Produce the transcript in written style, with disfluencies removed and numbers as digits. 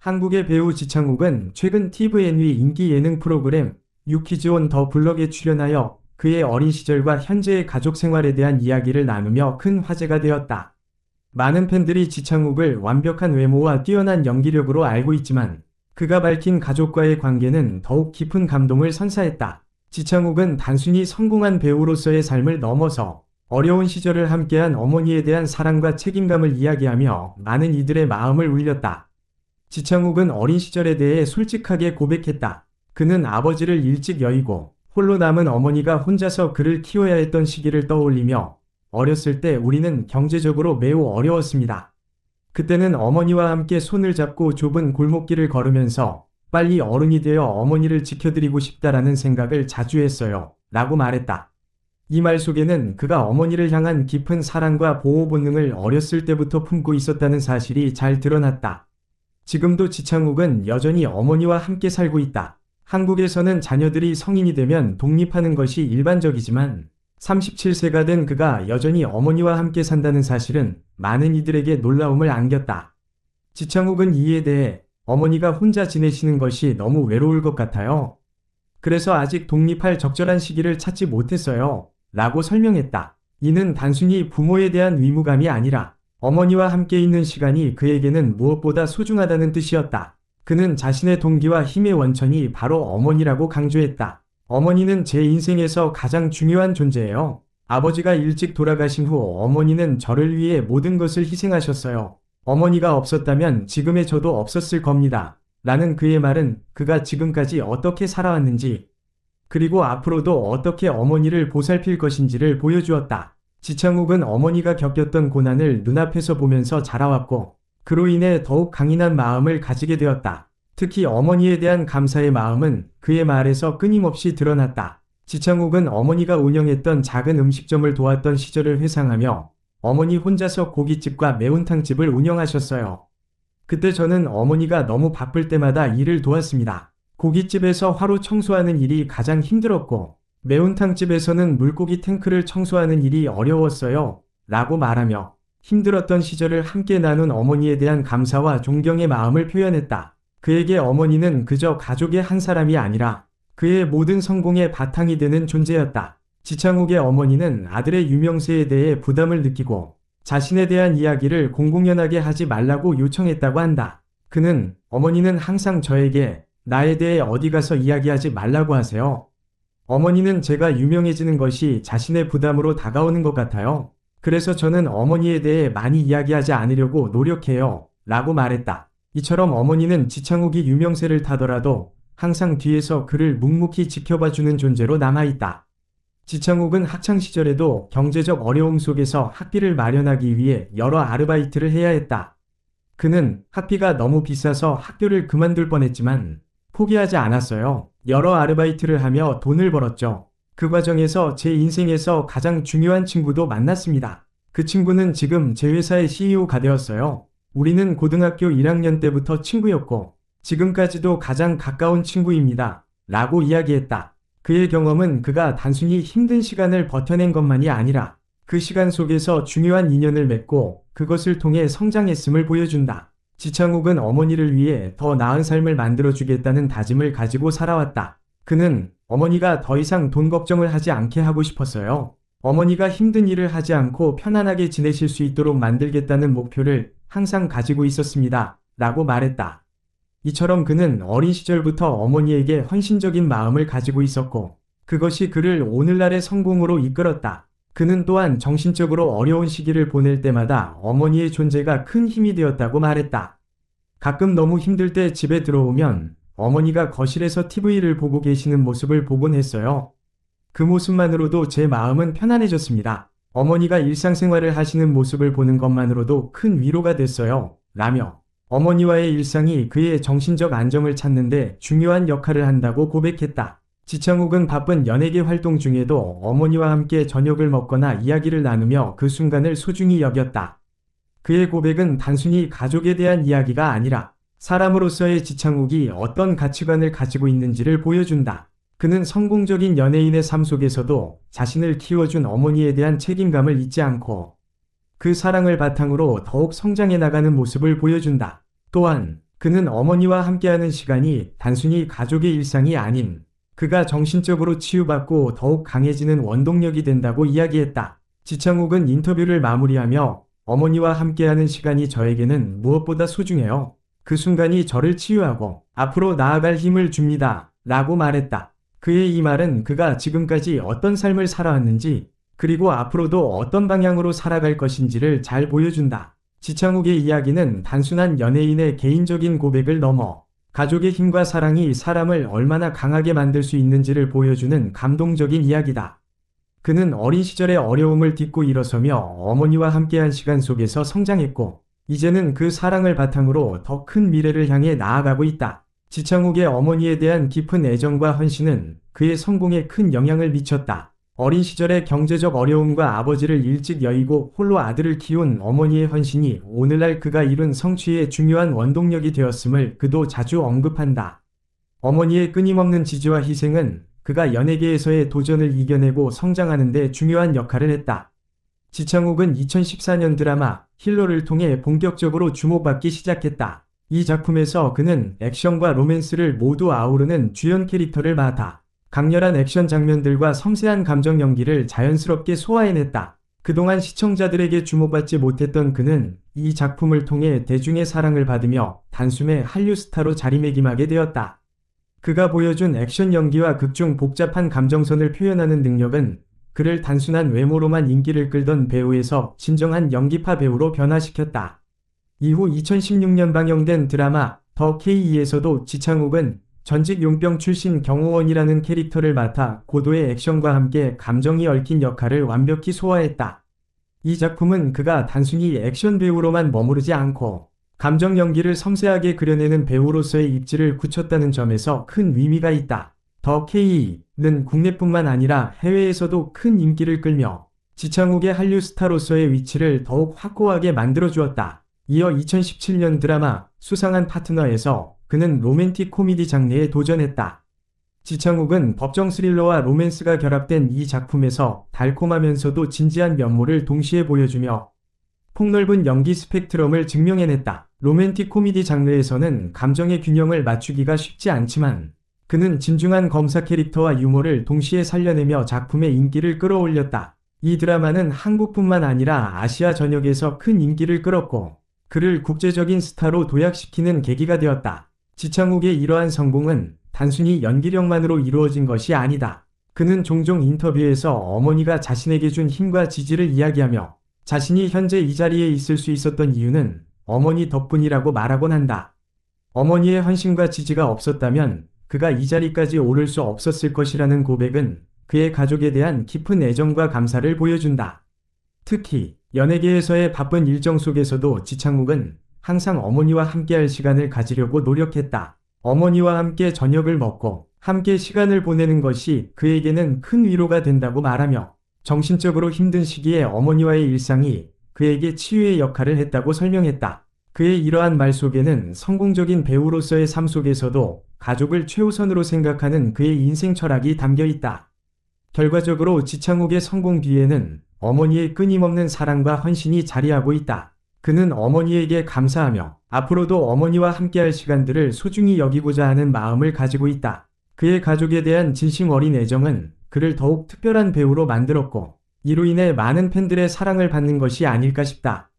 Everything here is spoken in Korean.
한국의 배우 지창욱은 최근 TVN의 인기 예능 프로그램 유퀴즈 온 더 블럭에 출연하여 그의 어린 시절과 현재의 가족 생활에 대한 이야기를 나누며 큰 화제가 되었다. 많은 팬들이 지창욱을 완벽한 외모와 뛰어난 연기력으로 알고 있지만 그가 밝힌 가족과의 관계는 더욱 깊은 감동을 선사했다. 지창욱은 단순히 성공한 배우로서의 삶을 넘어서 어려운 시절을 함께한 어머니에 대한 사랑과 책임감을 이야기하며 많은 이들의 마음을 울렸다. 지창욱은 어린 시절에 대해 솔직하게 고백했다. 그는 아버지를 일찍 여의고 홀로 남은 어머니가 혼자서 그를 키워야 했던 시기를 떠올리며 어렸을 때 우리는 경제적으로 매우 어려웠습니다. 그때는 어머니와 함께 손을 잡고 좁은 골목길을 걸으면서 빨리 어른이 되어 어머니를 지켜드리고 싶다라는 생각을 자주 했어요. 라고 말했다. 이 말 속에는 그가 어머니를 향한 깊은 사랑과 보호 본능을 어렸을 때부터 품고 있었다는 사실이 잘 드러났다. 지금도 지창욱은 여전히 어머니와 함께 살고 있다. 한국에서는 자녀들이 성인이 되면 독립하는 것이 일반적이지만 37세가 된 그가 여전히 어머니와 함께 산다는 사실은 많은 이들에게 놀라움을 안겼다. 지창욱은 이에 대해 어머니가 혼자 지내시는 것이 너무 외로울 것 같아요. 그래서 아직 독립할 적절한 시기를 찾지 못했어요. 라고 설명했다. 이는 단순히 부모에 대한 의무감이 아니라 어머니와 함께 있는 시간이 그에게는 무엇보다 소중하다는 뜻이었다. 그는 자신의 동기와 힘의 원천이 바로 어머니라고 강조했다. 어머니는 제 인생에서 가장 중요한 존재예요. 아버지가 일찍 돌아가신 후 어머니는 저를 위해 모든 것을 희생하셨어요. 어머니가 없었다면 지금의 저도 없었을 겁니다. 라는 그의 말은 그가 지금까지 어떻게 살아왔는지 그리고 앞으로도 어떻게 어머니를 보살필 것인지를 보여주었다. 지창욱은 어머니가 겪었던 고난을 눈앞에서 보면서 자라왔고 그로 인해 더욱 강인한 마음을 가지게 되었다. 특히 어머니에 대한 감사의 마음은 그의 말에서 끊임없이 드러났다. 지창욱은 어머니가 운영했던 작은 음식점을 도왔던 시절을 회상하며 어머니 혼자서 고깃집과 매운탕집을 운영하셨어요. 그때 저는 어머니가 너무 바쁠 때마다 일을 도왔습니다. 고깃집에서 화로 청소하는 일이 가장 힘들었고 매운탕집에서는 물고기 탱크를 청소하는 일이 어려웠어요. 라고 말하며 힘들었던 시절을 함께 나눈 어머니에 대한 감사와 존경의 마음을 표현했다. 그에게 어머니는 그저 가족의 한 사람이 아니라 그의 모든 성공의 바탕이 되는 존재였다. 지창욱의 어머니는 아들의 유명세에 대해 부담을 느끼고 자신에 대한 이야기를 공공연하게 하지 말라고 요청했다고 한다. 그는 어머니는 항상 저에게 나에 대해 어디 가서 이야기하지 말라고 하세요. 어머니는 제가 유명해지는 것이 자신의 부담으로 다가오는 것 같아요. 그래서 저는 어머니에 대해 많이 이야기하지 않으려고 노력해요. 라고 말했다. 이처럼 어머니는 지창욱이 유명세를 타더라도 항상 뒤에서 그를 묵묵히 지켜봐주는 존재로 남아있다. 지창욱은 학창시절에도 경제적 어려움 속에서 학비를 마련하기 위해 여러 아르바이트를 해야 했다. 그는 학비가 너무 비싸서 학교를 그만둘 뻔했지만 포기하지 않았어요. 여러 아르바이트를 하며 돈을 벌었죠. 그 과정에서 제 인생에서 가장 중요한 친구도 만났습니다. 그 친구는 지금 제 회사의 CEO가 되었어요. 우리는 고등학교 1학년 때부터 친구였고 지금까지도 가장 가까운 친구입니다. 라고 이야기했다. 그의 경험은 그가 단순히 힘든 시간을 버텨낸 것만이 아니라 그 시간 속에서 중요한 인연을 맺고 그것을 통해 성장했음을 보여준다. 지창욱은 어머니를 위해 더 나은 삶을 만들어주겠다는 다짐을 가지고 살아왔다. 그는 어머니가 더 이상 돈 걱정을 하지 않게 하고 싶었어요. 어머니가 힘든 일을 하지 않고 편안하게 지내실 수 있도록 만들겠다는 목표를 항상 가지고 있었습니다. 라고 말했다. 이처럼 그는 어린 시절부터 어머니에게 헌신적인 마음을 가지고 있었고 그것이 그를 오늘날의 성공으로 이끌었다. 그는 또한 정신적으로 어려운 시기를 보낼 때마다 어머니의 존재가 큰 힘이 되었다고 말했다. 가끔 너무 힘들 때 집에 들어오면 어머니가 거실에서 TV를 보고 계시는 모습을 보곤 했어요. 그 모습만으로도 제 마음은 편안해졌습니다. 어머니가 일상생활을 하시는 모습을 보는 것만으로도 큰 위로가 됐어요. 라며 어머니와의 일상이 그의 정신적 안정을 찾는데 중요한 역할을 한다고 고백했다. 지창욱은 바쁜 연예계 활동 중에도 어머니와 함께 저녁을 먹거나 이야기를 나누며 그 순간을 소중히 여겼다. 그의 고백은 단순히 가족에 대한 이야기가 아니라 사람으로서의 지창욱이 어떤 가치관을 가지고 있는지를 보여준다. 그는 성공적인 연예인의 삶 속에서도 자신을 키워준 어머니에 대한 책임감을 잊지 않고 그 사랑을 바탕으로 더욱 성장해 나가는 모습을 보여준다. 또한 그는 어머니와 함께하는 시간이 단순히 가족의 일상이 아닌 그가 정신적으로 치유받고 더욱 강해지는 원동력이 된다고 이야기했다. 지창욱은 인터뷰를 마무리하며 어머니와 함께하는 시간이 저에게는 무엇보다 소중해요. 그 순간이 저를 치유하고 앞으로 나아갈 힘을 줍니다. 라고 말했다. 그의 이 말은 그가 지금까지 어떤 삶을 살아왔는지 그리고 앞으로도 어떤 방향으로 살아갈 것인지를 잘 보여준다. 지창욱의 이야기는 단순한 연예인의 개인적인 고백을 넘어 가족의 힘과 사랑이 사람을 얼마나 강하게 만들 수 있는지를 보여주는 감동적인 이야기다. 그는 어린 시절의 어려움을 딛고 일어서며 어머니와 함께한 시간 속에서 성장했고, 이제는 그 사랑을 바탕으로 더 큰 미래를 향해 나아가고 있다. 지창욱의 어머니에 대한 깊은 애정과 헌신은 그의 성공에 큰 영향을 미쳤다. 어린 시절의 경제적 어려움과 아버지를 일찍 여의고 홀로 아들을 키운 어머니의 헌신이 오늘날 그가 이룬 성취의 중요한 원동력이 되었음을 그도 자주 언급한다. 어머니의 끊임없는 지지와 희생은 그가 연예계에서의 도전을 이겨내고 성장하는 데 중요한 역할을 했다. 지창욱은 2014년 드라마 힐러를 통해 본격적으로 주목받기 시작했다. 이 작품에서 그는 액션과 로맨스를 모두 아우르는 주연 캐릭터를 맡아 강렬한 액션 장면들과 섬세한 감정 연기를 자연스럽게 소화해냈다. 그동안 시청자들에게 주목받지 못했던 그는 이 작품을 통해 대중의 사랑을 받으며 단숨에 한류 스타로 자리매김하게 되었다. 그가 보여준 액션 연기와 극중 복잡한 감정선을 표현하는 능력은 그를 단순한 외모로만 인기를 끌던 배우에서 진정한 연기파 배우로 변화시켰다. 이후 2016년 방영된 드라마 더 K2에서도 지창욱은 전직 용병 출신 경호원이라는 캐릭터를 맡아 고도의 액션과 함께 감정이 얽힌 역할을 완벽히 소화했다. 이 작품은 그가 단순히 액션 배우로만 머무르지 않고 감정 연기를 섬세하게 그려내는 배우로서의 입지를 굳혔다는 점에서 큰 의미가 있다. 더 K는 국내뿐만 아니라 해외에서도 큰 인기를 끌며 지창욱의 한류 스타로서의 위치를 더욱 확고하게 만들어주었다. 이어 2017년 드라마 수상한 파트너에서 그는 로맨틱 코미디 장르에 도전했다. 지창욱은 법정 스릴러와 로맨스가 결합된 이 작품에서 달콤하면서도 진지한 면모를 동시에 보여주며 폭넓은 연기 스펙트럼을 증명해냈다. 로맨틱 코미디 장르에서는 감정의 균형을 맞추기가 쉽지 않지만 그는 진중한 검사 캐릭터와 유머를 동시에 살려내며 작품의 인기를 끌어올렸다. 이 드라마는 한국뿐만 아니라 아시아 전역에서 큰 인기를 끌었고 그를 국제적인 스타로 도약시키는 계기가 되었다. 지창욱의 이러한 성공은 단순히 연기력만으로 이루어진 것이 아니다. 그는 종종 인터뷰에서 어머니가 자신에게 준 힘과 지지를 이야기하며 자신이 현재 이 자리에 있을 수 있었던 이유는 어머니 덕분이라고 말하곤 한다. 어머니의 헌신과 지지가 없었다면 그가 이 자리까지 오를 수 없었을 것이라는 고백은 그의 가족에 대한 깊은 애정과 감사를 보여준다. 특히 연예계에서의 바쁜 일정 속에서도 지창욱은 항상 어머니와 함께할 시간을 가지려고 노력했다. 어머니와 함께 저녁을 먹고 함께 시간을 보내는 것이 그에게는 큰 위로가 된다고 말하며 정신적으로 힘든 시기에 어머니와의 일상이 그에게 치유의 역할을 했다고 설명했다. 그의 이러한 말 속에는 성공적인 배우로서의 삶 속에서도 가족을 최우선으로 생각하는 그의 인생 철학이 담겨 있다. 결과적으로 지창욱의 성공 뒤에는 어머니의 끊임없는 사랑과 헌신이 자리하고 있다. 그는 어머니에게 감사하며 앞으로도 어머니와 함께할 시간들을 소중히 여기고자 하는 마음을 가지고 있다. 그의 가족에 대한 진심 어린 애정은 그를 더욱 특별한 배우로 만들었고 이로 인해 많은 팬들의 사랑을 받는 것이 아닐까 싶다.